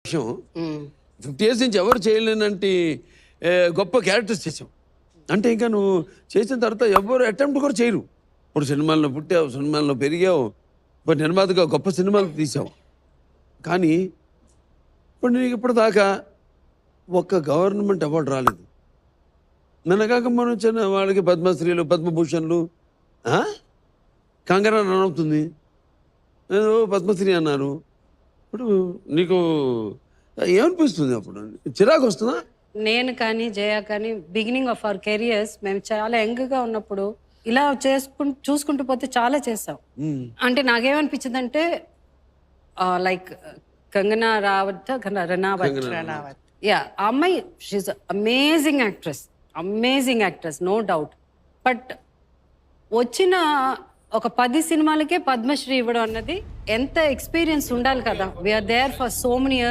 విషయం 50 years నుంచి ఎవరు చేయలేనంటి గొప్ప క్యారెక్టర్స్ చేసావు. అంటే ఇంకా నువ్వు చేసిన తర్వాత ఎవరు అటెంప్ట్ కూడా చేయరు. ఇప్పుడు సినిమాల్లో పుట్టావు, సినిమాల్లో పెరిగావు, ఇప్పుడు నిర్మాతగా గొప్ప సినిమాలు తీసావు. కానీ ఇప్పుడు నీకు ఇప్పటిదాకా ఒక్క గవర్నమెంట్ అవార్డు రాలేదు. నిన్నగాక మనం చిన్న వాళ్ళకి పద్మశ్రీలు, పద్మభూషణ్లు, కంగనా అవుతుంది, ఏదో పద్మశ్రీ అన్నారు. ఇప్పుడు నీకు ఏమనిపిస్తుంది? అప్పుడు చిరాకు వస్తుందా? నేను కానీ జయ కానీ బిగినింగ్ ఆఫ్ అవర్ కెరియర్స్ మేము చాలా యంగ్గా ఉన్నప్పుడు ఇలా చూసుకుంటూ పోతే చాలా చేసాం. అంటే నాకేమనిపించింది అంటే లైక్ కంగనా రనావత్, యా, ఆ అమ్మాయి she amazing actress, no doubt. But వచ్చిన ఒక 10 సినిమాలకే పద్మశ్రీ ఇవ్వడం అన్నది ఎంత ఎక్స్పీరియన్స్ ఉండాలి కదా. We're there for so many years.